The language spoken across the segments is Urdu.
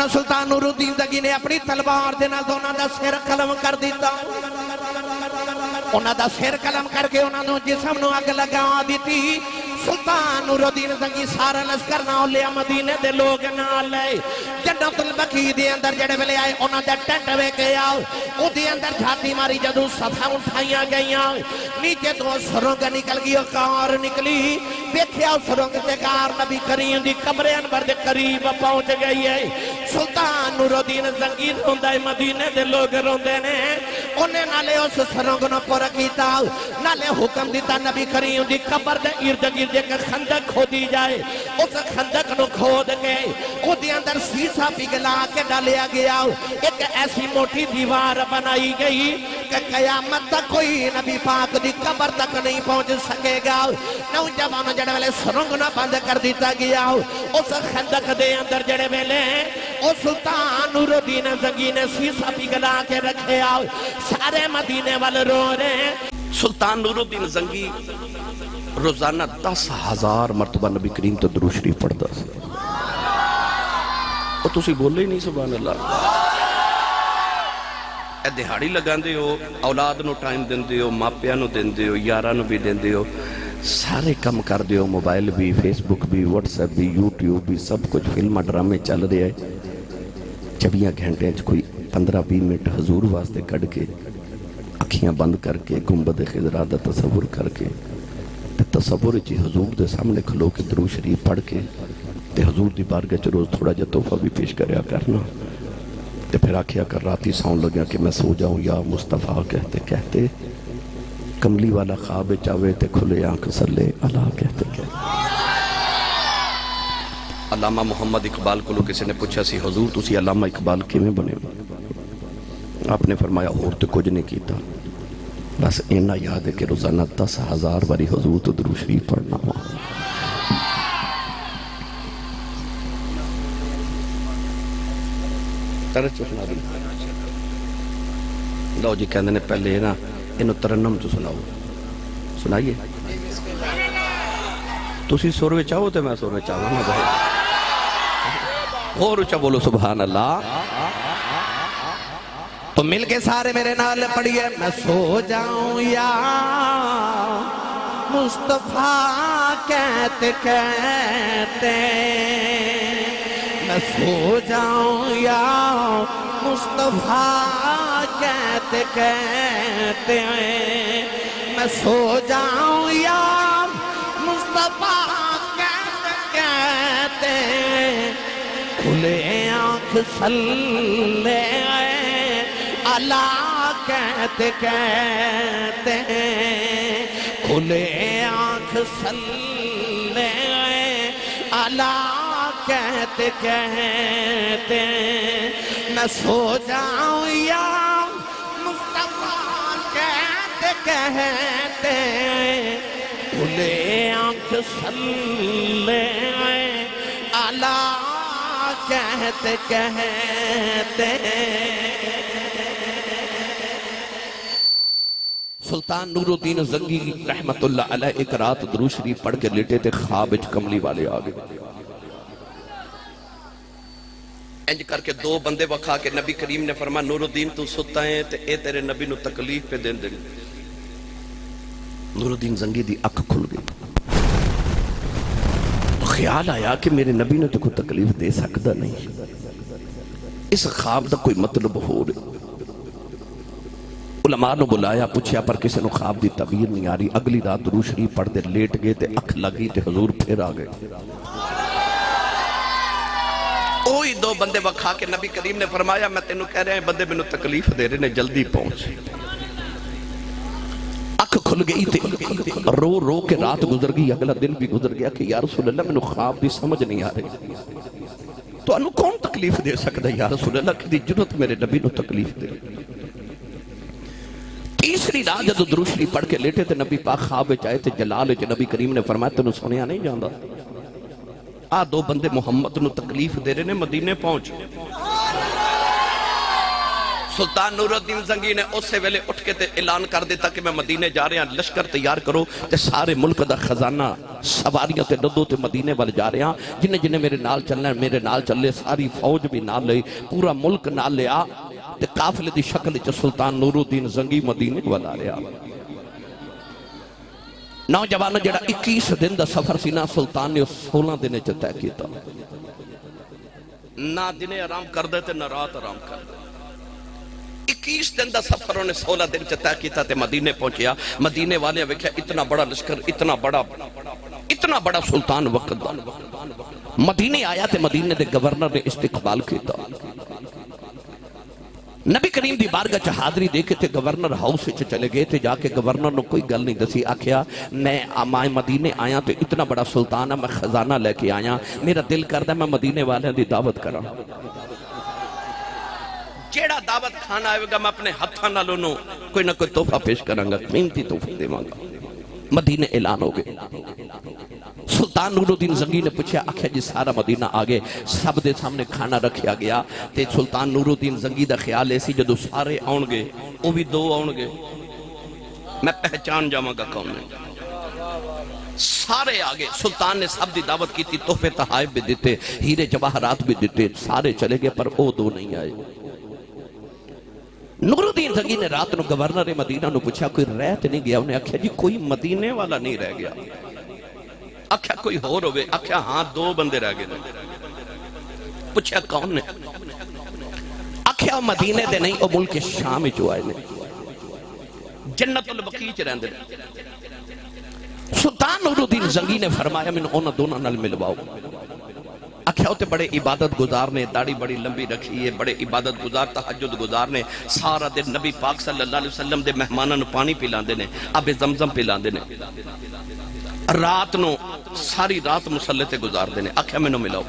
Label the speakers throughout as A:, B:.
A: مولانا سلطان نور الدین زنگی نے اپنی تلوار دے نال انہاں دا سر قلم کر دیتا انہاں دا سر قلم کر کے انہاں نو جسم نو اگ لگا دیتی سلطان نور الدین زنگی سارا لشکر نہ لیا مدینے دے لوگ نہ لے جنت البقیع دے اندر جڑے ویلے آئے انہاں دا ٹینٹ ویکھ گیا او دے اندر جھاتی ماری جدوں صفحہ اٹھائیاں گئیاں نیچے تو سرنگ نکل گئی کار نکلی دیکھیا سرنگ تے کار نبی کریم دی قبر انور دے قریب پہنچ گئی ہے سلطان نور الدین زنگی روندہ مدینے دے لوگ روندے نے انہیں نالے اس سرنگ نو پر کیتا نالے حکم دیتا نبی کریم دی قبر دے ارد گرد ایک خندق کھودی جائے اس خندق نو کھود کے او دے اندر سیسا پگلا کے ڈالیا گیا ایک ایسی موٹی دیوار بنائی گئی کہ قیامت تک کوئی نبی پاک دی قبر تک نہیں پہنچ سکے گا نوجوان جڑے ویلے سرنگ نہ بند کر دیتا گیا اس خندق دے اندر جڑے ویلے او سلطان نور الدین زنگی نے سیسا پگلا کے رکھے آؤ سارے مدینے والے رو رہے سلطان نور الدین زنگی روزانہ 10,000 مرتبہ نبی کریم تو درود شریف پڑھتا اور تسی بولے ہی نہیں سبحان اللہ اے دہاڑی لگان دے ہو اولاد نو ٹائم دن دے ہو ماپیاں نو دن دے ہو یارہ نو بھی دن دے ہو سارے کم کر دے ہو موبائل بھی فیس بک بھی واٹس ایپ بھی یوٹیوب بھی سب کچھ فلم ڈرامے چل رہے ہیں 24 گھنٹے کوئی 15-20 منٹ حضور واسطے کڑ کے اکھیاں بند کر کے گنبد خضرا دا تصور کر کے تصور چی حضور دے سامنے کھلو کے درود شریف پڑھ کے تے حضور دی بارگاہ چ روز تھوڑا جا تحفہ بھی پیش کریا کرنا تے پھر آکھیا کر راتی ساؤں لگیا کہ میں سو جاؤں یا مصطفیٰ کہتے کہتے کملی والا خواب چاوے تے کھلے آنکھ سلے اللہ کہتے کہتے علامہ محمد اقبال کو لوگ کسی نے پوچھا سی حضور تسی علامہ اقبال کی میں بنے آپ نے فرمایا اور تے کچھ نہیں کیتا بس اینا یاد ہے کہ روزانہ 10,000 باری حضور تو درود شریف پڑھنا ہوا سنا دی لو جی کہندے نے پہلے نا انہوں ترنم تو سناؤ سنائیے تسی سور میں چاہو تے میں سور میں چاہو نا بھائی اور اچھا بولو سبحان اللہ تو مل کے سارے میرے نال پڑھئے میں سو جاؤں یا مصطفیٰ کہتے کہتے میں سو جاؤں یا مصطفیٰ کہتے کہتے میں سو جاؤں یا مصطفیٰ کہتے کہتے کھلے آنکھ سلے اللہ کہتے کہتے کھلے آنکھ سلے اللہ کہتے کہتے میں سو جاؤں یا مصطفیٰ کہتے کہتے کھلے آنکھ سلے اللہ کہتے کہتے سلطان نور الدین زنگی رحمت اللہ علیہ ایک رات درود شریف پڑھ کے لیٹے تھے خواب وچ کملی والے آگے انج کر کے دو بندے وکھا کے نبی کریم نے فرمایا نور الدین تو ستا ہے تے اے تیرے نبی نو تکلیف پہ دین دیں نور الدین زنگی دی اکھ کھل گئی تو خیال آیا کہ میرے نبی نے تو کوئی تکلیف دے سکتا نہیں اس خواب دا کوئی مطلب ہو رہے علماء نے بلایا پوچھیا پر کسی نے خواب دی تعبیر نہیں آ رہی اگلی رات درود شریف پڑھ دے لیٹ گئے تے اکھ لگی تے حضور پھر آ گئے اوہی دو بندے وکھا کے نبی کریم نے فرمایا میں تینوں کہہ رہے ہیں بندے میں تکلیف دے رہے نے جلدی پہنچ اکھ کھل گئی تے رو رو کے رات گزر گئی اگلا دن بھی گزر گیا کہ یا رسول اللہ میں خواب دی سمجھ نہیں آ رہی تو انہوں کون تکلیف دے سکتا ہے یا رسول اللہ کی دی جرت میرے نبی نو تکلیف دے تیسری رات جب درود شریف پڑھ کے لیٹے تھے نبی پاک خواب چاہے تھے جلال چاہے نبی کریم نے فرمایا تینوں سنیا نہیں جاندہ آ دو بندے محمد نو تکلیف دے رہے نے مدینے پہنچ
B: سلطان نور الدین زنگی نے اسے ویلے اٹھ کے تے اعلان کر دیتا کہ میں مدینے جا رہے ہیں، لشکر تیار کرو تے سارے ملک دا خزانہ سواریاں تے ندو تے مدینے والے جا رہے ہیں، جنہیں میرے نال چلنا ہے میرے نال چلے، ساری فوج بھی نال لئی، پورا ملک نال لیا تے قافلے دی شکل چ سلطان نور الدین زنگی مدینے والا رہا۔ نوجوان جڑا 21 دن دا سفر سی نا، سلطان نے 16 دن چ طے کیتا، نہ دن آرام کر دے تے نہ رات آرام کر دے۔ 21 دن دا سفر انہیں 16 دن چ طے کیتا تے مدینے پہنچیا۔ مدینے والے ویکھیا اتنا بڑا لشکر، اتنا بڑا سلطان وقت دا مدینے آیا تے مدینے دے گورنر نے استقبال کیتا۔ نبی کریم دی بارگاہ چ حاضری دے کے تے گورنر ہاؤس وچ چلے گئے تے جا کے گورنر نے کوئی گل نہیں دسی، آکھیا میں مدینے آیا تے اتنا بڑا سلطان ہے، میں خزانہ لے کے آیا، میرا دل کردا میں مدینے والے دی دعوت کراں، جیڑا دعوت کھانا آئے گا میں اپنے ہتھاں نال انہوں کوئی نہ کوئی تحفہ پیش کراں گا، قیمتی تحفہ دیواں گا۔ مدینے اعلان ہو گئے۔ سلطان نور الدین زنگی نے پوچھا، آکھیا جی سارا مدینہ آگے، سب دے سامنے کھانا رکھیا گیا تے سلطان نور الدین زنگی دا خیال ایسی جدو سارے آؤں گے وہ بھی 2 آؤں گے، میں پہچان جاواں گا کون ہے۔ سارے آگے، سلطان نے سب دی دعوت کی تھی، تحفے تحائف بھی دیتے، ہیرے جواہرات بھی دیتے، سارے چلے گئے پر وہ 2 نہیں آئے۔ نور الدین زنگی نے رات نو گورنر مدینہ نو پوچھا کوئی رہت نہیں گیا، انہیں آکھیا جی کوئی مدینے والا نہیں رہ گیا، آکھیا کوئی ہور ہوئے، آکھیا ہاں 2 بندے رہ گئے، پوچھا کون نے، آکھیا مدینے دے نہیں، وہ ملک شام جو آئے نے، جنت البقیع چ رہندے نے۔ سلطان نور الدین زنگی نے فرمایا میں انہاں دونوں نال ملواؤ، آکھیا ہوتے بڑے عبادت گزار نے، داڑھی بڑی لمبی رکھی ہے، بڑے عبادت گزار، تہجد گزار نے، سارا دن نبی پاک صلی اللہ علیہ وسلم دے مہماناں نو پانی پلاندے نے، آب زمزم پلاندے نے، رات نو ساری رات مصلی تے گزار دے نے، آکھیا میں نو ملاؤ۔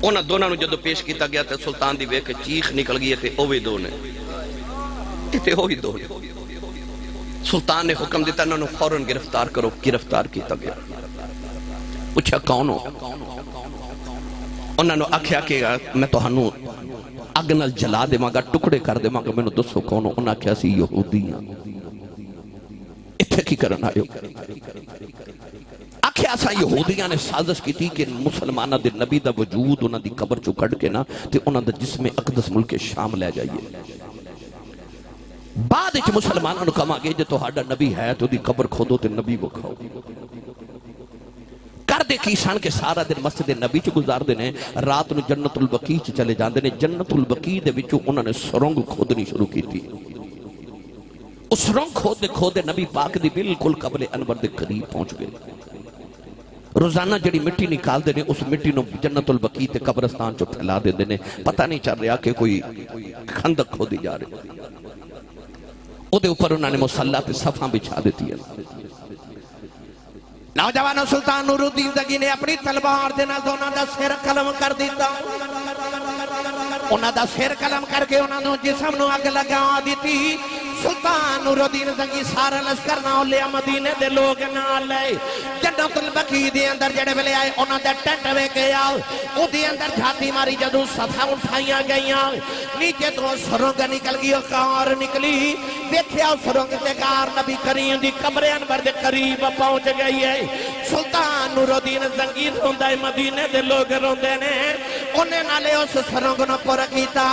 B: انہاں دونوں نو جدو پیش کیتا گیا تے سلطان دی ویکھ چیخ نکل گئی کہ اوہی 2 نے، تے اوہی 2 نے۔ سلطان نے حکم دیتا انہوں نے فوراً گرفتار کرو، گرفتار کیتا گیا۔ پوچھا کون ہو؟ انہوں نے آکھیا کہ میں تو ہنو اگ نال جلا دے ماں گا، ٹکڑے کر دے ماں گا، میں نے دسو کون ہو؟ انہوں نے آکھیا سی یہودیاں، اتھے کی کرنا آئے ہو؟ آکھیا سا یہودیاں نے سازش کی تھی کہ مسلمانہ دے نبی دا وجود انہوں دی قبر چو کڑ کے نا تے انہوں دا جسم اقدس ملک شام لے جائیے۔ بعد اچھ مسلمانوں نے کہا کہ جو تو ہاڑا نبی ہے تو دی قبر کھودو تے نبی کو کھاؤ کر دے کیسان کے سارا دن مسجد نبی چ گزار دینے، رات نو جنت البقیع چ چلے جاندے نے۔ جنت البقیع دے وچوں انہوں نے سرنگ کھودنی شروع کی تھی، اس سرنگ کھودے نبی پاک دی بالکل قبر انور دے قریب پہنچ گئے۔ روزانہ جڑی مٹی نکال دینے، اس مٹی نو جنت البقیع تے قبرستان چو پھیلا دے دینے، پتہ نہیں چل رہا کہ کوئی خندق کھودی جا رہے، او دے اوپر انہوں نے مصلی تے صفحاں بچھا دیتی ہے۔ نوجوان سلطان نور الدین زنگی نے اپنی تلوار دے نال انہاں دا سر قلم کر دیتا، انہاں دا سر قلم کر کے انہاں نو جسم نو اگ لگا دیتی۔ سلطان نور الدین زنگی سارا لشکر نہ لیا، مدینے دے لوگ نہ لے، جنت البقیع دے اندر جڑے ویلے آئے انہاں دے ٹینٹ ویکھ گیا، او دے اندر جھاتی ماری جدوں صفحاں اٹھائیاں گئیاں، نیچے تو سرنگ نکل گئی، کار نکلی، دیکھیا سرنگ تے کار نبی کریم دی قبر انور دے قریب پہنچ گئی ہے۔ سلطان نور الدین زنگی روندہ ہے، مدینے دے لوگ روندے نے، انہیں نالے اس سرنگ نو پر کیتا،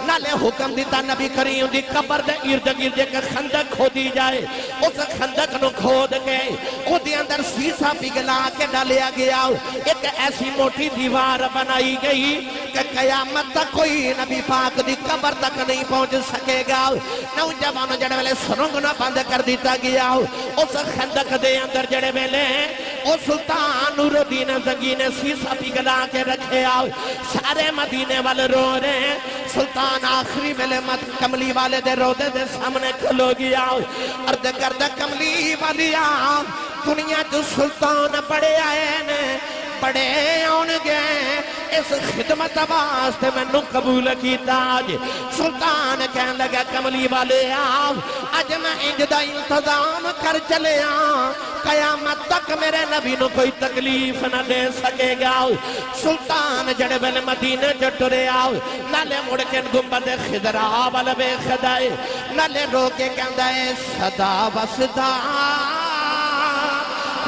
B: نالے حکم دیتا نبی کریم دی قبر دے ارد گرد ایک خندق کھودی جائے، اس خندق نو کھود کے او دے اندر سیسا پگھلا کے ڈالیا گیا، ایک ایسی موٹی دیوار بنائی گئی کہ قیامت تک کوئی نبی پاک دی قبر تک نہیں پہنچ سکے گا۔ نوجوانوں جڑے ویلے سرنگ نہ بند کر دیتا گیا، اس خندق دے اندر جڑے ویلے او سلطان نور الدین زنگی نے سیسا پگھلا کے رکھے آؤ، سارے مدینے والے رو رہے ہیں۔ سلطان آخری ویلے کملی والے دے رودے دے سامنے کھلو گیا، عرض کردہ کملی والیا دنیا جو سلطان بڑے آئے نے، بڑے آن گئے،
A: اس خدمت واسطے مینوں قبول کیتا جے سلطان کہن لگا کملی والے آو اج میں انج دا انتظام کر چلیا قیامت تک میرے نبی نو کوئی تکلیف نہ دے سکے گا سلطان جڑے ویلے مدینے جو ٹرے آو نالے مڑ کے گنبد خضرا وال ویکھدا اے نالے رو کے کہندا اے صدا وسدا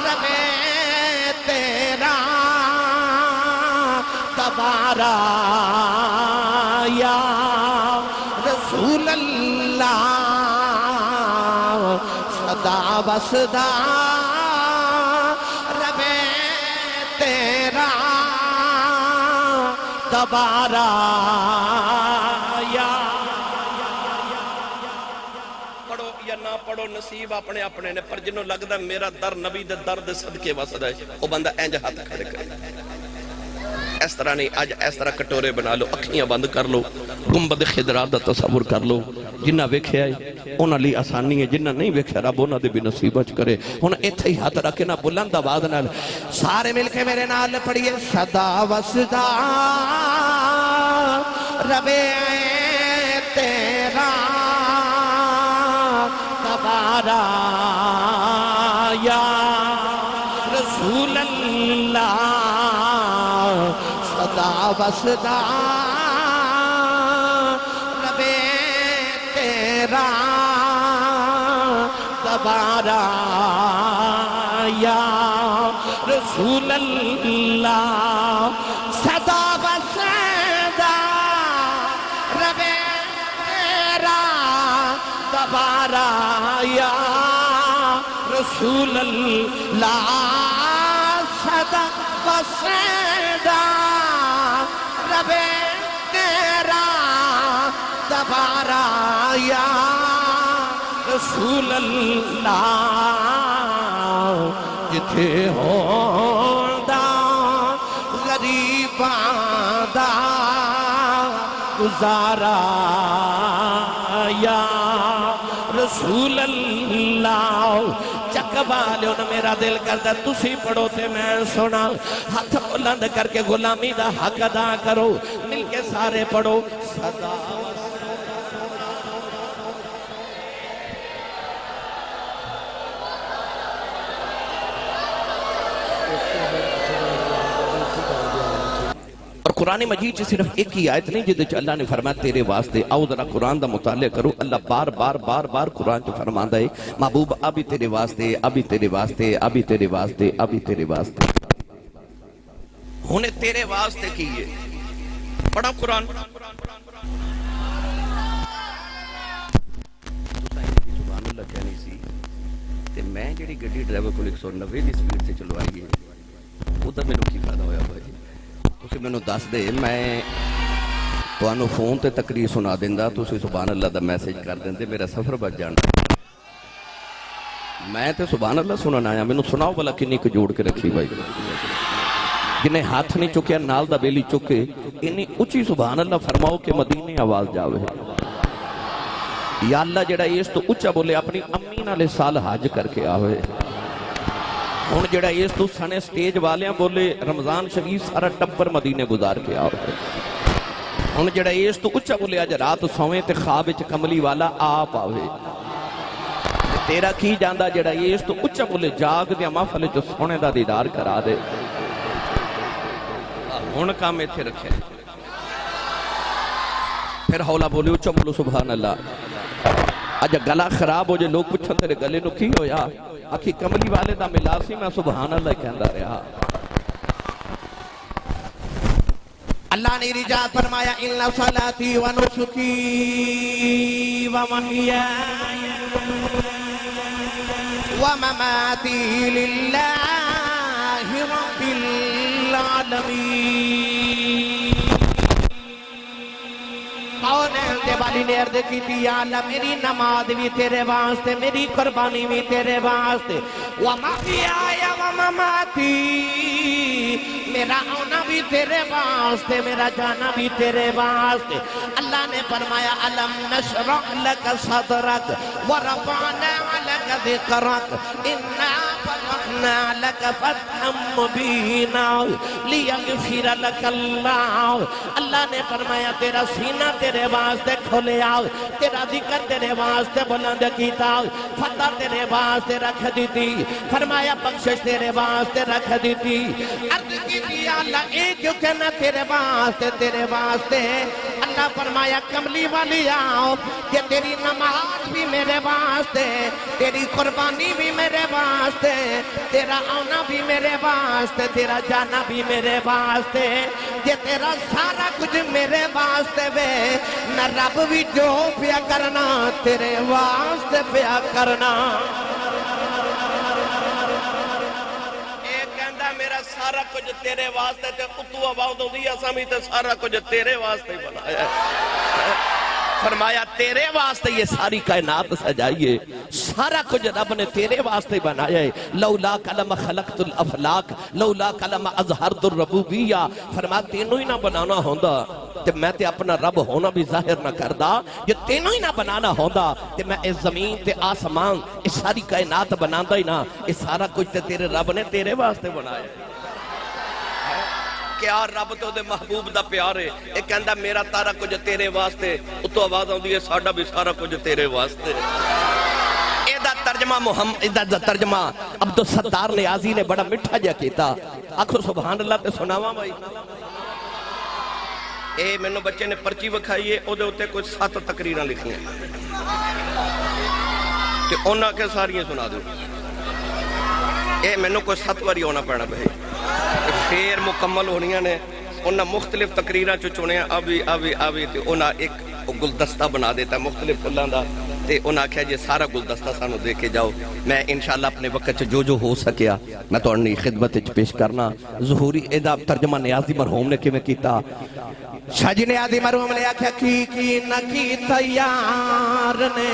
A: ربے تیرا تبارا یا رسول اللہ صدا وسدا ربے تیرا تبارا یا پڑھو یا نہ پڑھو نصیب اپنے اپنے نے پر جنہوں لگتا میرا در نبی دے درد صدقے وسدا ہے وہ بندہ اینج ہاتھ کھڑے کرے اس طرح نہیں آج اس طرح کٹورے بنا لو اکھیاں بند کر لو گنبد خضرا دا تصور کر لو جنہ ویکھیا ہے انہاں لی آسانی ہے جنہ نہیں ویکھیا رب انہاں دے بھی نصیب اچ کرے ہن ایتھے ہی ہاتھ رکھ کے نہ بلند آواز نال سارے مل کے میرے نال پڑھیے صدا وسدا ربے تیرا تبارا یا رسول اللہ صدا وسدا ربے تیرا تبارا یا رسول اللہ صدا وسدا ربے تیرا تبارا یا رسول اللہ صدا وسدا ربے تیرا تبارا یا رسول اللہ جتھے ہوندا غریباں دا گزارا یا رسول اللہ چک بالیو نا میرا دل کرتا تسی پڑھو تے میں سنا ہاتھ بلند کر کے غلامی دا حق ادا کرو مل کے سارے پڑھو صدا اور قرآن مجید صرف ایک ہی آیت نہیں جدے چ اللہ نے فرمایا تیرے واسطے آؤ ذرا قرآن دا مطالعہ کرو اللہ بار بار بار بار قرآن چ فرماندا ہے محبوب ابھی تیرے واسطے ابھی تیرے واسطے ابھی تیرے واسطے ابھی تیرے واسطے ہونے تیرے واسطے کی ہے پڑھا قرآن سبحان اللہ کہنی سی تے میں جڑی گڈی ڈرائیور کو 190 دی سپیڈ سے چلوائی ہے وہ تو میرے کی فائدہ ہویا بھائی تسی میں نو دس دے میں تو انو فون تے تقریر سنا دیندہ تسی سبحان اللہ دا میسیج کر دیندے میرا سفر بچ جانا میں تے سبحان اللہ سننا آیا میں نو سناؤ بلا کنی کو جوڑ کے رکھی بھائی جنہیں ہاتھ نہیں چکے نال دا بیلی چکے انہیں اچھی سبحان اللہ فرماؤ کہ مدینے آواز جاوے یا اللہ جڑا اس تو اچھا بولے اپنی امین علیہ سال حج کر کے آوے ہون جڑا اس تو سنے سٹیج والیاں بولے رمضان شریف سارا ٹبر مدینے گزار کے آوے ہون جڑا اس تو اچھا بولے آج رات سویں تے خواب وچ کملی والا آپ آوے تیرا کی جاندہ جڑا اس تو اچھا بولے جاگ دیا محفل جو سونے دا دیدار کرا دے ہون کام ایتھے رکھے پھر حولا بولے اچھا بولو سبحان اللہ اجا گلا خراب ہو جائے لوگ پچھن تیرے گلے نو کی ہویا آکھی کملی والے دا ملاسی میں سبحان اللہ کہندہ رہا اللہ نے رجاء فرمایا ان صلاتی و نسکی و محیای و مماتی للہ رب العالمین کونین دے والی نے عرض کی تھی یا اللہ میری نماز بھی تیرے واسطے میری قربانی بھی تیرے واسطے وَمَحْيَايَ وَمَمَاتِي میرا آنا بھی تیرے واسطے میرا جانا بھی تیرے واسطے اللہ نے فرمایا أَلَمْ نَشْرَحْ لَكَ صَدْرَكَ وَرَفَعْنَا لَكَ ذِكْرَكَ إِنَّا فَتَحْنَا فتحنا لك فتحا مبینا لیغفر لك اللہ اللہ نے فرمایا تیرا سینہ تیرے واسطے کھولیا تیرا ذکر تیرے واسطے بلند کیتا فتح تیرے واسطے رکھ دیتی فرمایا بخشش تیرے واسطے رکھ دیتی عرض کی دیا اللہ اے کیوں کہنا تیرے واسطے اللہ فرمایا کملی والی آؤ کہ تیری نماز بھی میرے واسطے تیری قربانی بھی میرے واسطے تیرا آنا بھی میرے واسطے تیرا جانا بھی میرے واسطے یہ تیرا سارا کچھ میرے واسطے وے نہ رب بھی جو پیا کرنا تیرے واسطے پیا کرنا میرا سارا کچھ تیرے واسطے تے اتو آواز ہو دیا سامی تے سارا کچھ تیرے واسطے بنایا ہے فرمایا تیرے واسطے یہ ساری کائنات سجائیے سارا کچھ رب نے تیرے واسطے بنایا ہے لولا کلم خلقت الافلاق لولا کلم اظہرت الربوبیہ فرمایا تینوں ہی نہ بنانا ہوندا تے میں تے اپنا رب ہونا بھی ظاہر نہ کردا یہ تینوں ہی نہ بنانا ہوندا تے میں اس زمین تے آسمان اس ساری کائنات بناندا ہی نہ اس سارا کچھ تے تیرے رب نے تیرے واسطے بنایا ہے کہ آر رب تو دے محبوب دا پیار ہے ایک کہندہ میرا تارا کچھ تیرے واسطے اتو آواز آؤں دیئے ساڑھا بھی سارا کچھ تیرے واسطے ایدہ ترجمہ عبدالستار نیازی نے بڑا مٹھا جا کیتا آنکھو سبحان اللہ تے سناواں بھائی اے میں نے بچے نے پرچی وکھائیے او دے ہوتے کوئی 7 تقریران لکھی ہیں کہ اونا کے ساریاں سنا دوں اے میں نے کوئی 7 واری ہونا پڑنا بھائی پھر مکمل ہونیاں نے انہاں مختلف تقریران چونے ہیں ابھی تے انہاں ایک گلدستہ بنا دیتا ہے مختلف پھلاں دا تے انہاں کہا جی سارا گلدستہ سانو دے کے جاؤ میں انشاءاللہ اپنے وقت جو ہو سکیا میں تو انہی خدمت پیش کرنا ظہوری ایدہ ترجمہ نیازی مرحوم نے کیویں کیتا شاہ جی نیازی مرحوم نے آکھا کی نہ کی تیار نے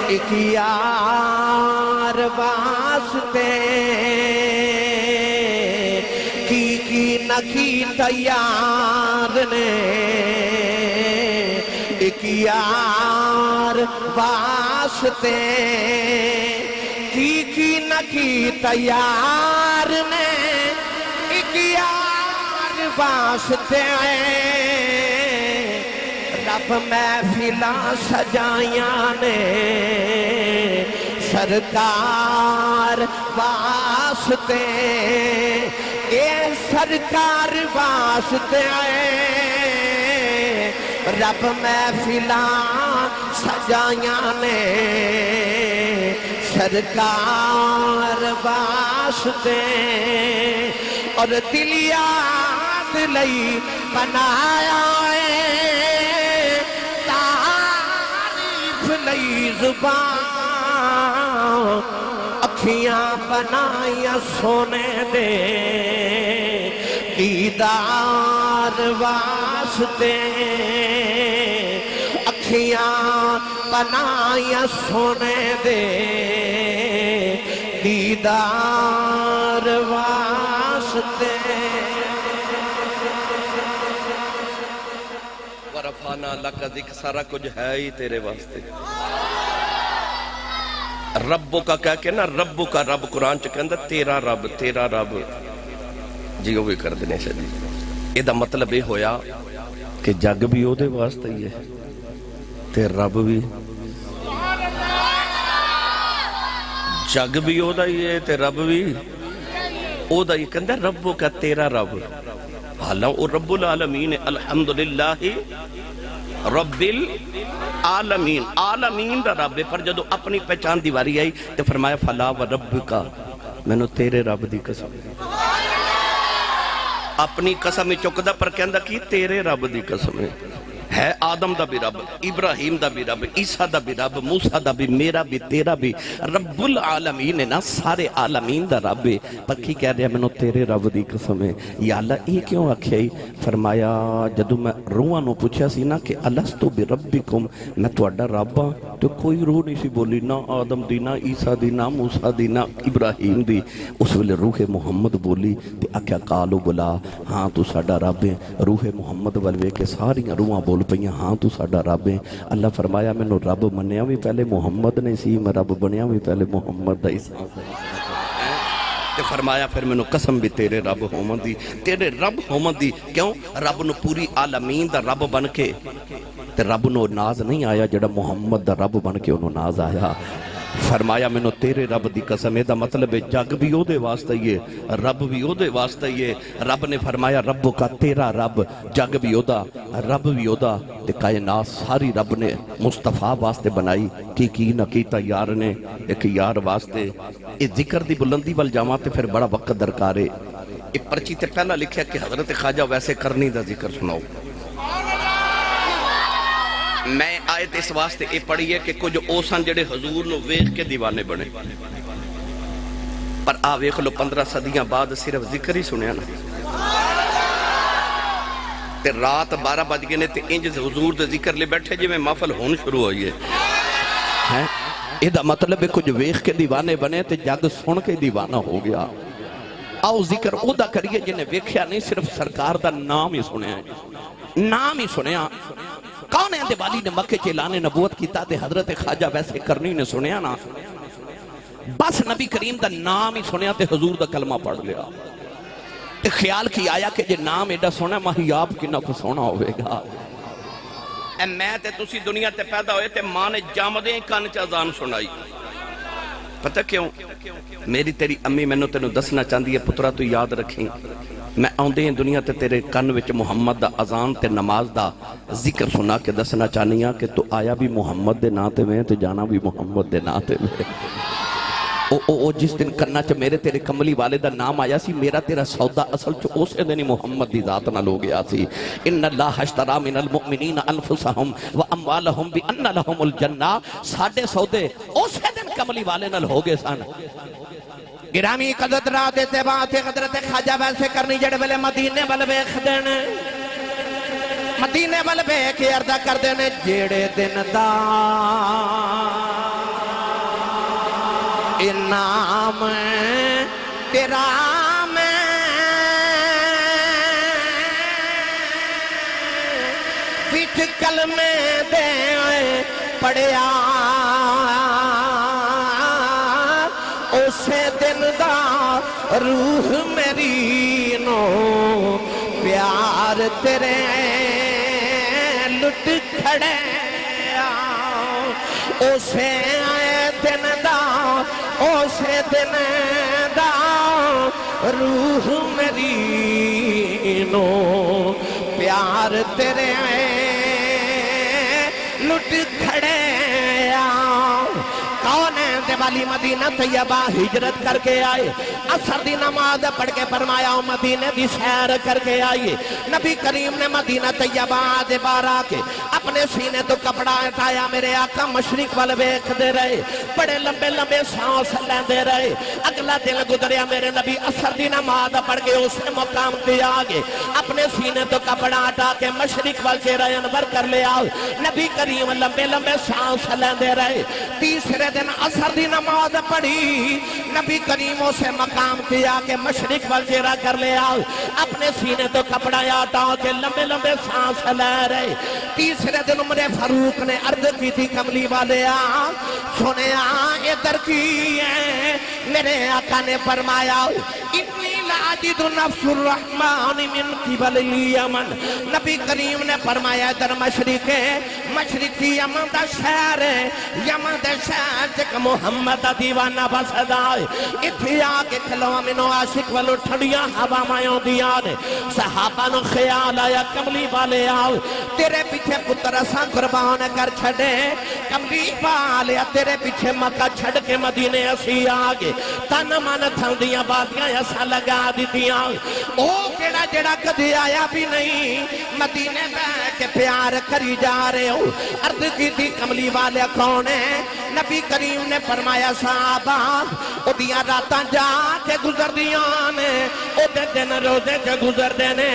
A: ایک یار واسطے کی نہ کی تیار نے ایک یار واسطے کی نہ کی تیار نے ایک یار واسطے رب محفلاں سجائیاں نے سرکار واسطے اے سرکار واسطے رب محفلاں سجائیاں نے سرکار واسطے اور دل یاد لئی بنایا لئی زبان اکھیاں بنائیاں سونے دے دیدار واسطے اکھیاں بنائیاں سونے دے دیدار واسطے ورفانا لکا ذکر سارا کچھ ہے ہی تیرے واسطے ربو کا کہہ کے نا ربو کا رب قرآن چکے اندر تیرا رب جی وہ بھی کر دینے سے یہ دا مطلب یہ ہویا کہ جگ بھی ہو دے واسطے ہی ہے تے رب بھی جگ بھی ہو دا ہی ہے تے رب بھی او دا ہی کہندہ ربو کا تیرا رب حالانکہ او رب العالمین الحمدللہ رب العالمین عالمین دا رب پر جدو اپنی پہچان دیواری آئی تو فرمایا فلا و رب کا میں نے تیرے رب دی قسم اپنی قسم چکدہ پر کہندہ کی تیرے رب دی قسم ہے آدم دا بھی رب ابراہیم دا بھی رب عیسیٰ دا بھی رب موسیٰ دا بھی میرا بھی تیرا بھی رب العالمین ہے نا سارے عالمین دا رب ہے پر کی کہہ رہے ہیں میں نے تیرے رب دی قسم ہے یا اللہ یہ کیوں آکھیا فرمایا جدو میں روحاں نو پوچھا سی نا کہ الستو بربکم میں تو اڈا رب ہاں تو کوئی روح نہیں سی بولی نہ آدم دی نہ عیسیٰ دی نہ موسیٰ دی نہ ابراہیم دی اس ویلے روح محمد بولی تے آکھیا قالو بلا ہاں تو ساڈا رب ہے روح محمد والوے کے ساری روحاں بول
C: بول پئیاں ہاں تو ساڈا رب ہے. اللہ فرمایا مینوں رب منیا بھی پہلے محمد نے سی, میں رب بنیا بھی پہلے محمد دا ہی سی. تے فرمایا پھر مینوں قسم بھی تیرے رب ہومن دی, تیرے رب ہومن دی. کیوں؟ رب نو پوری عالمین دا رب بن کے تے رب نو ناز نہیں آیا جڑا محمد دا رب بن کے انہوں ناز آیا. فرمایا مینوں تیرے رب دی قسم, اے دا مطلب ہے جگ بھی او دے واسطے ہی ہے, رب بھی او دے واسطے ہی ہے. رب نے فرمایا رب کا تیرا رب, جگ بھی او دا, رب بھی او دا, تے کائنات ساری رب نے مصطفیٰ واسطے بنائی. کی نہ کیتا یار نے, ایک یار واسطے. اے ذکر دی بلندی وال جاواں تے پھر بڑا وقت درکار ہے. اے پرچی تے پہلا لکھیا کہ حضرت خواجہ ویسے کرنی دا ذکر سناؤ. میں آیت اس واسطے اے پڑھی ہے کہ کچھ اوسن جڑے حضور نو ویکھ کے دیوانے بنے, پر آ ویکھ لو 15 صدیاں بعد صرف ذکر ہی سنیا نا, تے رات 12 بج گئے نے تے انج حضور دے ذکر لے بیٹھے جی میں محفل ہون شروع ہوئی ہے. اے دا مطلب ہے کچھ ویکھ کے دیوانے بنے تے جگ سن کے دیوانہ ہو گیا. آؤ ذکر او دا کریے جنہیں ویکھیا نہیں, صرف سرکار دا نام ہی سنیا ہے, نام ہی سنیا. کون ہے دیوالی نے مکہ چلانے نبوت کیتا تے حضرت خواجہ ویسے کرنی نے سنیا نا, بس نبی کریم دا نام ہی سنیا تے حضور دا کلمہ پڑھ لیا. تے خیال کی آیا کہ جے نام ایڈا سونا ماہیاب کی نہ کو سونا ہوئے گا. اے میں تے تسی دنیا تے پیدا ہوئے تے ماں نے جامدیں کان چا اذان سنائی. پتہ کیوں؟ میری تیری امی میں نے تینوں دسنا چاندی ہے پترا تو یاد رکھیں, میں آندے ہیں دنیا تے تیرے کن وچ محمد دا اذان تے نماز دا ذکر سنا کے دسنا چاہنی ہاں کہ تو آیا بھی محمد دے ناتے میں تے جانا بھی محمد دے ناتے میں. او جس دن کرنا چا میرے تیرے کملی والے دا نام آیا سی, میرا تیرا سودا اصل چو اسے دنی محمد دی ذات نہ لو گیا سی. ان اللہ اشترا من المؤمنین انفسہم و اموالہم بی ان لہم الجنہ, ساڑھے سودے اسے دن کملی والے نہ ہو گے سن.
B: گرامی قدرت را دیتے بات قدرت خواجہ ویسے کرنی جڑے بلے مدینے بل بیخ دینے, مدینے بل بیخ اردہ کر دینے جڑے دن دا انعام تیرا میں وچ کلمے دے پڑیا, اسے دن دا روح میری نو پیار تیرے لٹ کھڑے, اسے دن دا اسے دن دا روح میری نو پیار تیرے لٹ کھڑے. کون ہے دیوالی مدینہ طیبہ ہجرت کر کے آئے, عصر دی نماز پڑھ کے فرمایا مدینہ دی سیر کر کے آئیے. نبی کریم نے مدینہ طیبہ دے بارا کے اپنے سینے تو کپڑا اٹھایا, میرے آقا مشرق والے بیک دے رہے, بڑے لمبے لمبے سانس لیں دے رہے. اگلا دل گزریا میرے نبی عصر دی نماز پڑھ کے اسے مقام دیا آگے, اپنے سینے تو کپڑا اٹھا کے مشرق والے چہرہ انور کر لیا. نبی کریم لمبے لمبے سانس لیں دے رہے. تیسرے دن عصر دی نماز پڑھی, نبی کریم اسے مقام دیا کہ مشرق وال چہرہ کر لیا, اپنے سینے تو کپڑا اٹھا کے لمبے لمبے سانس لے رہے. تیسرے دن عمر فاروق نے عرض کی تھی کملی والے سنے ادھر کی ہے, میرے آقا نے فرمایا انی لاجد نفس الرحمن من قبل الیمن. نبی کریم نے فرمایا ادھر مشرق ہے, مشرقی یمن دا شہر ہے, یمن دا شہر جک محمد دا دیوانہ بسدا ہے. اتھی آکے کھلوا منو عاشق والو ٹھڑیاں ہوا مایوں دیا نے. صحابہ نو خیال آیا کملی والے آؤ, تیرے پیچھے پتر اساں قربان کر چھڑے, کملی والے تیرے پیچھے مکہ چھڑ کے مدینے اسی آگے, تن من تھل دیاں باتیاں ایسا لگا دیتیاں. او کیڑا جڑا کدی آیا بھی نہیں, مدینے میں کے پیار کری جا رہے ہو. عرض کی تھی کملی والے کون ہے, نبی کریم نے فرمایا صحابہ او دیاں راتاں جا کے گزر دیاں نے, او دے دن روزے کے گزر دینے,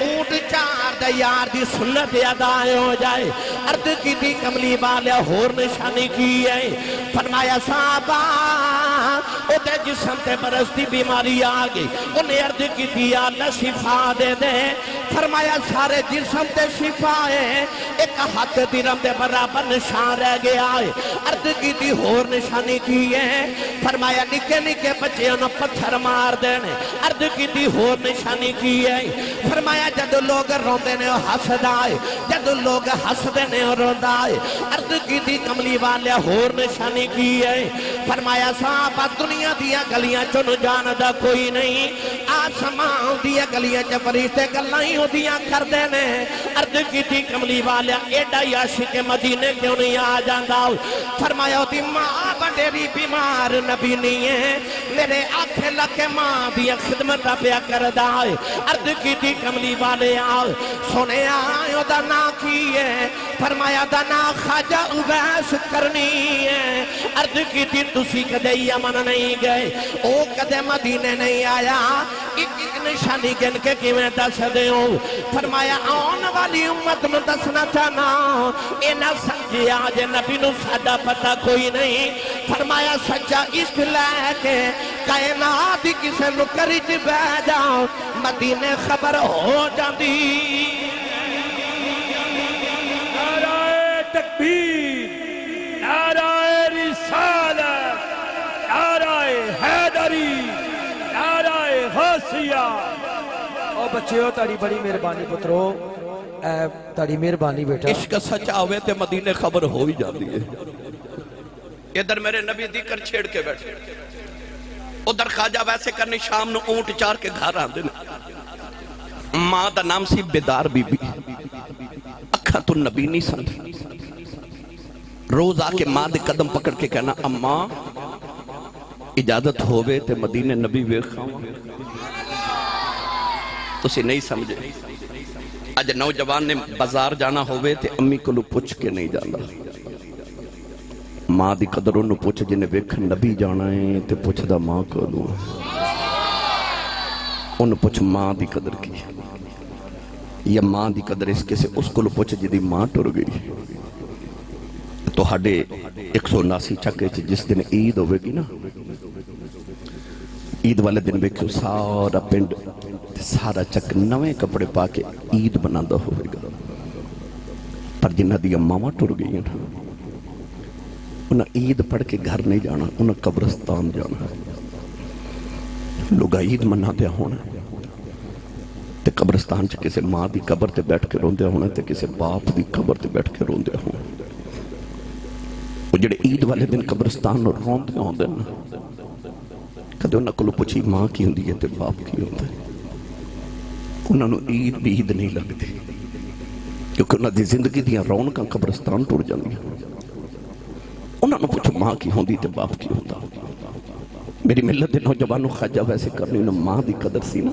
B: اونٹ چار دے یار دی سنت ادا ہو جائے. عرض کی تھی کملی والے ہور نشانی کی ہے, فرمایا صحابہ او دے جسم تے برستی بیماری آگئی, انہیں عرض کی تھی اللہ شفا دے دے.
A: فرمایا سارے جسم تے شفا ہے ایک ہاتھ درم دے برابر نشان رہ گیا ہے عرض کی دی ہور نشانی کی ہے فرمایا نکے نکے بچے انہوں پتھر مار دینے عرض کی دی ہور نشانی کی ہے فرمایا جدو لوگ روندے نے ہس دائے جدو لوگ ہس دینے روندائے عرض کی دی کملی والے ہور نشانی کی ہے فرمایا صحابہ دنیا دیا گلیاں چن جاندہ کوئی نہیں آسمان دیا گلیاں چا فرشتے گلائیں ہو دیا کر دینے عرض کی تھی کملی والا ایڈا عاشق مدینے کیوں نہیں آ جاندہ فرمایا ہوتی ماں بڑیری بیمار نبی نہیں ہے میرے آنکھیں لکے ماں دیا خدمت پیا کر دائے عرض کی تھی کملی والے آؤ سونے آئے دنا کی ہے فرمایا دنا خواجہ اویس کرنی ہے عرض کی تھی تسی کدے یمن نہیں گئے او کدے مدینے نہیں آیا ایک نشانی گن کے کیویں دس دے ہو فرمایا آن والی امت نو دسنا چاہنا اے نہ سمجھے آج نبی نو ساڈا پتہ کوئی نہیں فرمایا سچا عشق لے کے کائنات کسے نکری چ بہ جاؤ مدینے خبر ہو جاندی
D: نعرہ تکبیر نعرہ رسالت نعرہ حیدری نعرہ غوثیہ او بچیو تاڑی بڑی مہربانی پترو تاڑی مہربانی بیٹا
C: عشق سچا ہوئے تے مدینے خبر ہو ہی جاندی ہے ادھر میرے نبی ذکر چھیڑ کے بیٹھے ادھر خواجہ ویسے کرنی شام نو اونٹ چار کے گھر آن دینے ماں دا نام سی بیدار بی بی اکھا تو نبی نہیں سن روز آ کے ماں دے قدم پکڑ کے کہنا اماں اجازت ہوئے تے مدینے نبی ویکھاں تو اسے نہیں سمجھے آج نوجوان نے بازار جانا ہوئے تے امی کو لو پوچھ کے نہیں جانا ماں دی قدر انہوں پوچھ جنہیں ویکھ نبی جانا ہے تے پوچھ دا ماں کو لو انہوں پوچھ ماں دی قدر کی یا ماں دی قدر اس کے سے اس کو لو پوچھ جدی ماں ٹر گئی تو ہاڑے 179 چکے جس دن عید ہوئے گی نا عید والے دن بیکھو سارا پنڈ سارا چک نوے کپڑے پا کے عید بنا دا ہوئے گا پر جنہ دیا ماما ٹر گئی ہیں انہیں عید پڑھ کے گھر نہیں جانا انہیں قبرستان جانا لوگا عید منا دیا ہونا تے قبرستان چا کسے ماں دی قبر تے بیٹھ کے رون دیا ہونا تے کسے باپ دی قبر تے بیٹھ کے رون دیا ہونا وہ جڑے عید والے دن قبرستان رون دیا ہوندے نا کدے انہاں کو پوچھی ماں کی ہوندی ہے تے باپ کی ہوندے انہاں نو عید بھی عید نہیں لگتی کیونکہ انہاں دی زندگی دیاں رونقاں قبرستان ٹر جاندی انہاں نو پوچھو ماں کی ہوندی تے باپ کی ہوندا میری ملت دے نوجوانوں خواجہ ویسے کرنی نا ماں دی قدر سی نا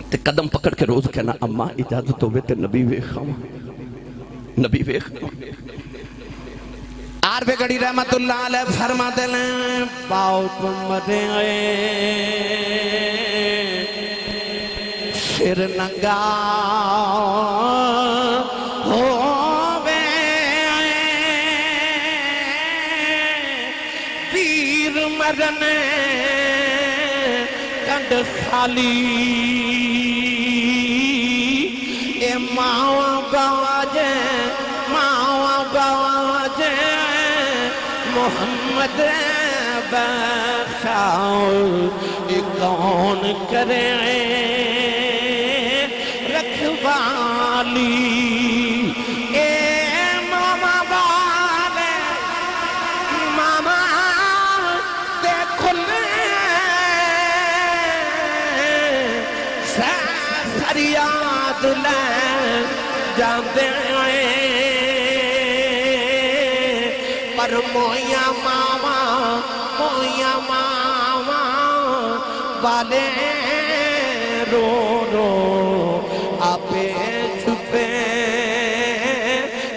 C: تے قدم پکڑ کے روز کہنا اماں اجازت ہوئے تے نبی ویکھاں نبی ویکھاں
A: عارف گڑی رحمت اللہ علیہ فرما دلیں باؤ تم دیں سر ننگا ہووے پیر مرنے کنڈ خالی اے ماں باجے ماں باجے محمد بخشاؤ کون کرے رکھوالی اے ماما والے ماما تے کھلے فریاد لے جاندے پر مویا ماما والے رو رو آپے چھپے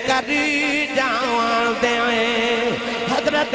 A: کری جان دے حضرت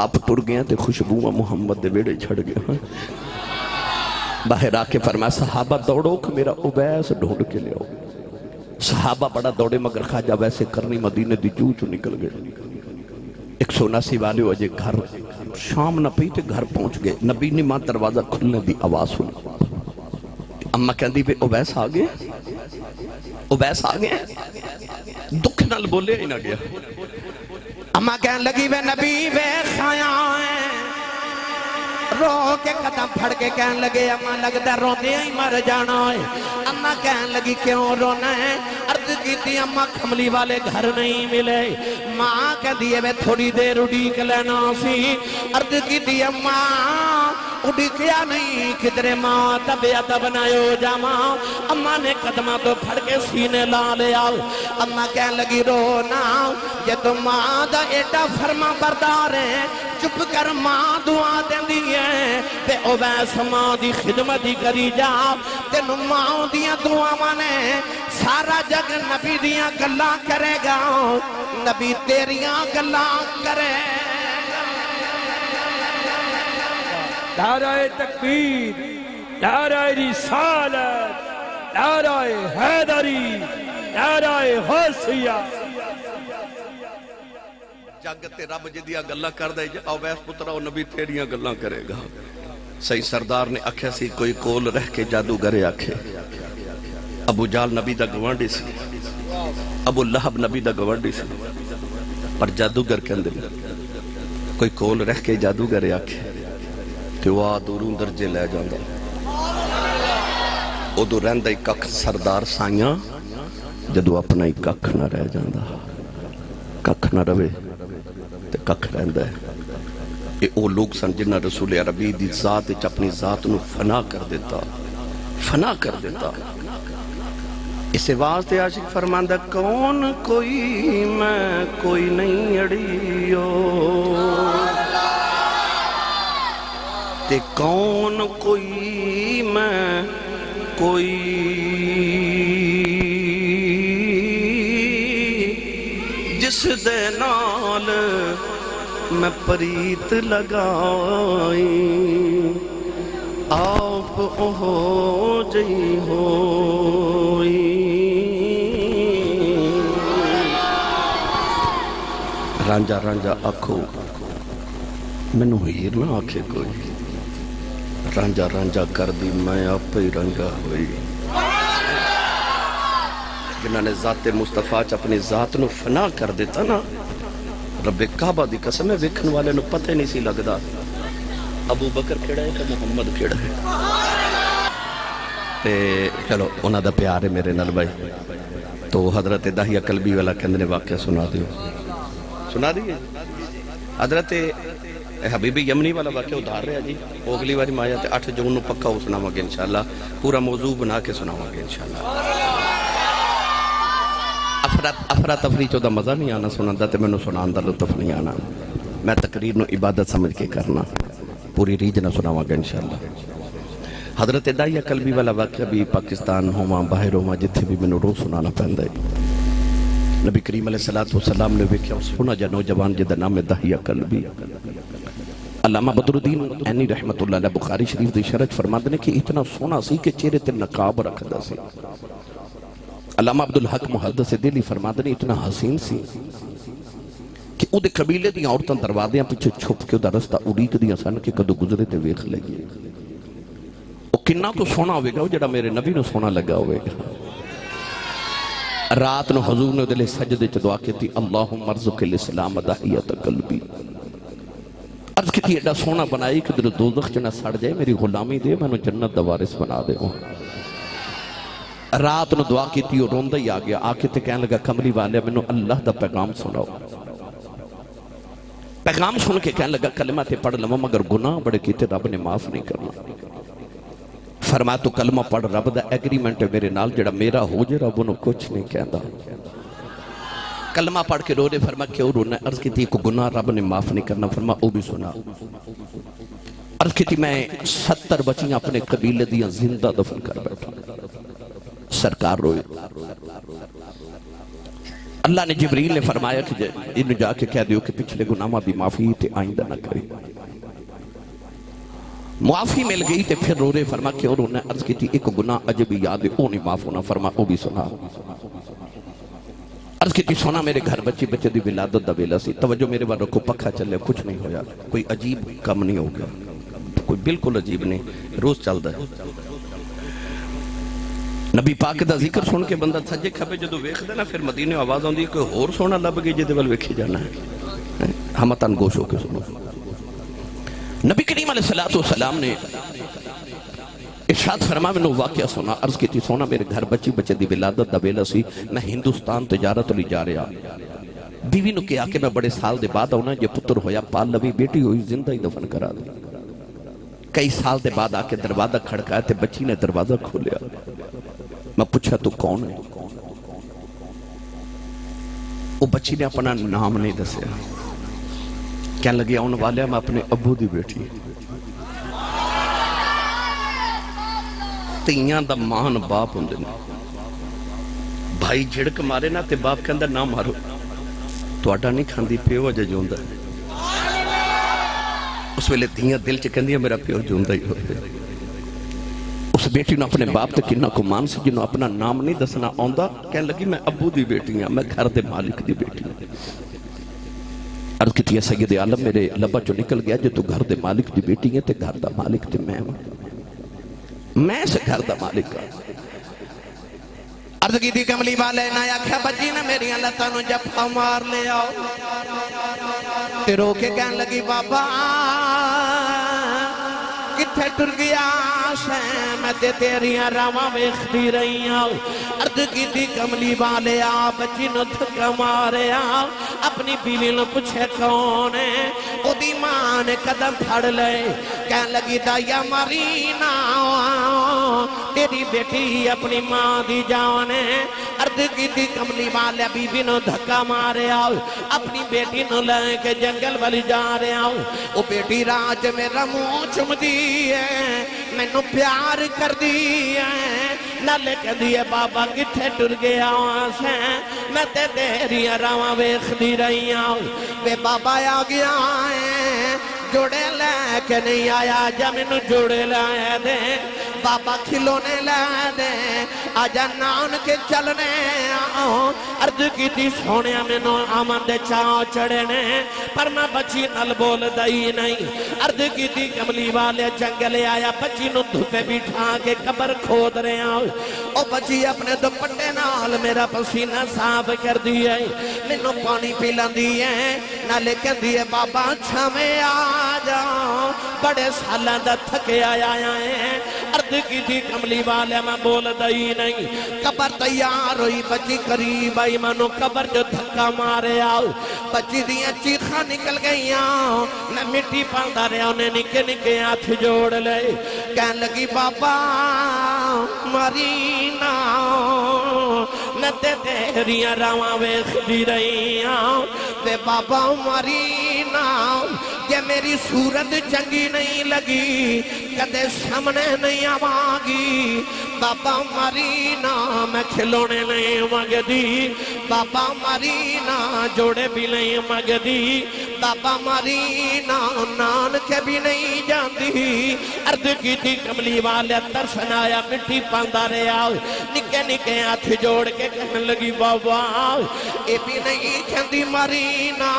C: آپ ٹر گئے تے خوشبو محمد دے بیڑے چھڑ گئے. باہر آ کے فرمایا صحابہ دوڑو کہ میرا اویس ڈھونڈ کے لے آؤ. صحابہ بڑا دوڑے مگر خواجہ ویسے کرنی مدینے دی جو نکل گئے. 179 والے اجے گھر شام نہ پئی تے گھر پہنچ گئے. نبی نے ماں دروازہ کھلنے دی آواز سنی. اماں کہندی پہ اویس آ گئے, اویس آ گئے. دکھ نال بولے ہی نہ گیا.
B: اماں کہن لگی وے نبی وے خیاں رو کے قدم پھڑ کے کہن لگے اماں لگتا رونے ہی مر جانا ہے. اماں کہن لگی کیوں رونا ہے؟ عرض کی تھی اماں کھملی والے گھر نہیں ملے. ماں کہہ دیئے میں تھوڑی دیر اڑیک لینا سی. عرض کی تھی اماں اڑیکیا نہیں کدھرے ماں طبیعت بنائیو جاما. اماں نے قدمہ تو پھڑ کے سینے لا لیا. اماں کہن لگی رونا یہ تو ماں دا ایڈا فرما بردار ہے. چپ کر ماں دعا دیں دیئے تے اویس ماں دی خدمتی کری جا. تینو ماں دیاں دعا مانے سارا جگ نبی دیاں گلاں کرے گا. نبی تیریاں گلاں کرے.
D: نعرہ تکبیر, نعرہ رسالت, نعرہ حیدری, نعرہ غوثیہ.
C: جگ تے رب جدیاں گلاں کر دے اویس پترا او نبی تیریاں گلاں کرے گا. صحیح سردار نے آکھیا سی کوئی کول رہ کے جادوگرے آکھے. ابو جال نبی دا گوانڈی سی, ابو لہب نبی دا گوانڈی سی, پر جادوگر کہندے کوئی کول رہ کے جادوگرے آکھے تے وہ دوروں درجے لے جاندا. او دو رہندا ہی ککھ سردار سائیاں جدو اپنا ہی ککھ نہ رہ جاندا. ککھ نہ روے تے ککھ رہندا ہے. اے او لوگ سن جنہ رسول عربی دی ذات اچ اپنی ذات نو فنا کر دیتا, فنا کر دیتا. اسے واسطے عاشق فرماندا کون کوئی میں کوئی نہیں اڑیو تے کون کوئی میں کوئی جس دے نال میں پریت لگائی آپ ہو جئی ہوئی. رانجا رانجا آکھو مینوں ہیر نہ آکھے کوئی. رانجا رانجا کر دی میں آپ ہی رنجا ہوئی. جنہاں نے ذات مصطفیٰ چ اپنی ذات نو فنا کر دیتا نا, رب کعبہ دی قسم ہے ویکھن والے نو پتہ نہیں سی لگدا ابو بکر کیڑا ہے کہ محمد کیڑا ہے. تے چلو انہاں دا پیار ہے میرے نال بھائی. تو حضرت داہیہ قلبی والا کہندے نے واقعہ سنا دیو. سنا دیئے حضرت حبیبی یمنی والا واقعہ ادھار رہا جی. وہ اگلی باری مایا تے 8 جون نو پکا ہو سناواں گے انشاءاللہ. پورا موضوع بنا کے سناواں گے انشاءاللہ. افرا تفری چودہ مزہ نہیں آنا سناندا تے مینوں سنان دا لطف نہیں آنا. میں تقریر نو عبادت سمجھ کے کرنا, پوری ریج نہ سناواں گا انشاءاللہ. حضرت داہیہ قلبی والا واقعہ بھی پاکستان ہوواں باہر ہوواں جتھے بھی مینوں روز سنانا پیندا ہے. نبی کریم علیہ السلام نے ویکھیا سونا جا نوجوان جدا نام ہے داہیہ قلبی. علامہ بدر الدین عینی رحمت اللہ علیہ بخاری شریف دی شرح فرماندے نے کہ اتنا سونا سی کہ چہرے تے نقاب رکھدا سی. علامہ عبدالحق محدث دہلوی فرماندے نے اتنا حسین سی کہ او دے قبیلے دیاں عورتاں دروازیاں پیچھے چھپ کے او دا رستہ اڑیک دیاں سن کہ کدو گزرے تے ویکھ لئیے. او کنہ تو سونا ہوئے گا او جڑا میرے نبی نو سونا لگا ہوئے گا. رات نو حضور نے دلے سجدے چ دعا کیتی اللہم ارزق الاسلام داہیہ قلبی. عرض کیتی ایڈا سونا بنائی کہ دل دوزخ چ نہ سڑ جائے, میری غلامی دے میں نو جنت دا وارث بنا دے. رات نو دعا کیتی اور روندہ ہی آگیا. آکے تے کہنے لگا کملی والے میں نو اللہ دا پیغام سناؤ. پیغام سن کے کہنے لگا کلمہ تے پڑھ لما مگر گناہ بڑے کیتے رب نے معاف نہیں کرنا. فرمایا تو کلمہ پڑھ رب دا ایگریمنٹ ہے میرے نال جڑا میرا ہو جے رب انہوں کچھ نہیں کہندا. کلمہ پڑھ کے رو دے. فرمایا کیوں رونا ہے؟ عرض کی تھی کو گناہ رب نے معاف نہیں کرنا. فرمایا او بھی سنا. عرض کی تھی میں 70 بچیاں اپنے قبیلے دیاں زندہ دفن کر بیٹھا. سرکار روئے. اللہ نے جبریل نے فرمایا کہ انہوں جا کے کہہ دیو کہ پچھلے گناہوں بھی معافی تے آئندہ نہ کرے. معافی مل گئی تے پھر رو رہے فرما کہ اور انہوں نے عرض کی تھی ایک گناہ اجے بھی یاد ہے وہ نہیں معاف ہونا. فرما وہ بھی سنا. عرض کی تھی سونا میرے گھر بچے دی ولادت دا ویلا سی. توجہ میرے بارے کو پکھا چلے کچھ نہیں ہویا, کوئی عجیب کم نہیں ہو گیا, کوئی بالکل عجیب نہیں, روز چل دا ہے. نبی پاک دا ذکر سن کے بندہ سجے کھبے جدو ویکھ دے نا پھر مدینے آواز آندی کوئی ہور سونا لب گئی جدے ول ویکھی جانا ہے. ہم تن گوش ہو کے سنو. نبی کریم علیہ السلام نے ارشاد فرما میں واقعہ سنا. عرض کی تھی سونا میرے گھر بچے دی ولادت دا ویلا سی. میں ہندوستان تجارت لی جا رہا. بیوی نو کہا کہ میں بڑے سال دے بعد آنا, یہ پتر ہویا پال لوی, بیٹی ہوئی زندہ ہی دفن کرا دی. کئی سال دے بعد آ کے دروازہ کھڑکایا تے بچی نے دروازہ کھولیا. میں پوچھا تو کون ہے؟ وہ بچی نے اپنا نام نہیں دسیا. کہنے لگی آن والے میں اپنے ابو دی بیٹی. تیاں دا مان باپ ہوں دینا. بھائی جھڑک مارے نا تے باپ کے اندر نہ مارو. تو آٹا نہیں کھاندی پیو اجے جوندہ ہے. اس ویلے تیاں دل چکندی ہے میرا پیو جوندہ ہی ہوئے. اس بیٹی نے اپنے باپ تے کنہ کو مان سی جنہوں اپنا نام نہیں دسنا آندہ. کہنے لگی میں ابو دی بیٹی ہوں, میں گھر دے مالک دی بیٹی ہوں. عرض کی تھی سید عالم میرے لبا جو نکل گیا جو تو گھر دے مالک دی بیٹی ہے تے گھر دا مالک تے میں سے گھر دا مالک کا.
B: عرض کی تھی کملی والے نہ آکھیا بچی نے میری اللہ نو جفا مار لے آؤ. تے رو کے کہنے لگی بابا کتھے ٹر گیا سے میں تے تیریاں راواں ویکھدی رہی ہوں. عرض کی تھی کملی والے آ بچی نو دھکا مارے آ. اپنی بیوی نو پوچھے کون ہے. او دی ماں نے قدم پھڑ لے. کہنے لگی دایا مرینا تیری بیٹی اپنی ماں دی جان ہے. عرض کی تھی کملی والے بیوی نو دھکا مارے آؤ. اپنی بیٹی نو لے کے جنگل والی جا رہے آؤ. او بیٹی راج میرا منہ چم دی ہے, میں نو پیار کر دی ہے. نالے کہہ دیئے بابا کتھے ٹر گیا سے میں تے تیری راواں ویکھدی رہی ہوں. بے بابا آ گیا ہے جوڑے لے کے نہیں آیا, جا مینوں جوڑے لے دے. بابا کھلونے لے دے, آجا نان کے چلنے آؤ. عرض کی تھی سونے مینوں آمن دے چاؤ چڑھنے پر میں بچی نل بول دئی نہیں. عرض کی تھی کملی والے جنگلے آیا بچی نو دھوپے بٹھا کے قبر کھود رہے آؤ. او بچی اپنے دوپٹے نال میرا پسینہ صاف کر دیئے, مینوں پانی پیلن دیئے. نالے کہن دیئے بابا چھمیں آ جاؤ بڑے سالاں دا تھکے آیا ہے. عرض کی تھی کملی والے میں بول دئی نہیں. قبر تیار ہوئی بچی قریب آئی منو قبر جو دھکا مارے آؤ. بچی دیاں چیخاں نکل گئی آؤ. میں مٹی پاندہ رہا انہیں نکے نکے ہاتھ جوڑ لے. کہنے لگی بابا مرینا میں تے تیریاں راواں ویکھدی رہی ہوں. تے بابا مرینا کہ میری صورت چنگی نہیں لگی کدے سامنے نہیں آواگی. بابا مرینا میں کھلونے نہیں مگدی. بابا مرینا جوڑے بھی نہیں مگدی. بابا مرینا نان کے بھی نہیں جاندی. عرض کی تھی کملی والے ترسن آیا مٹی پاندہ رہے آؤ. نکے نکے ہاتھ جوڑ کے کہنے لگی بابا اے بھی نہیں کہندی مرینا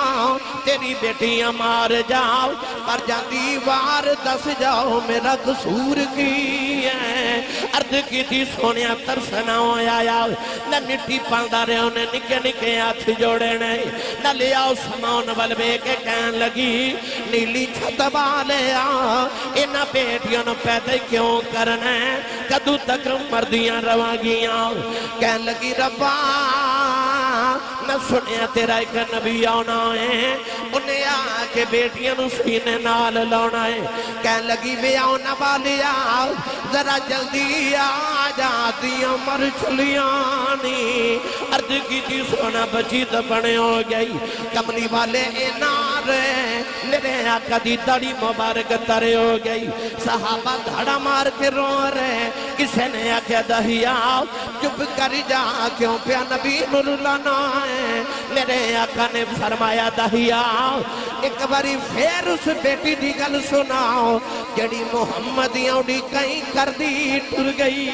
B: تیری بیٹیاں مار جاؤ پر جاندی وار دس جاؤ میرا قصور کی ہے. عرض کی تھی سونیا ترسنا آیا نہ مٹی پاندہ رہے انہیں نکے نکے ہاتھ جوڑے نہیں. نہ لے آؤ سمان والوے کے کہن لگی نیلی چھت والے آ انہ بیٹیاں نو پیدا کیوں کرنے کدو تک مردیاں رواگیاں. کہن لگی ربا میں سنیا تیرا ایک نبی آنا ہے انہیں آ کے بیٹیاں نو سینے نال لانا ہے. کہن لگی بے آنا والی آؤ ذرا جلدی آ جاتی عمر چلیانی. عرض کی تھی سونا بچی تو بڑے ہو گئی. کملی والے نارے میرے آقا دی داڑھی مبارک ترے ہو گئی. صحابہ دھڑا مار کے رو رہے
A: کسے نے آکھیا دہیا چپ کر جا کیوں پیا نبی نور لانا ہے میرے آقا نے فرمایا دہیا ایک باری پھر اس بیٹی دی گل سناؤ جڑی محمدیاں دی کہیں کر دی ٹر گئی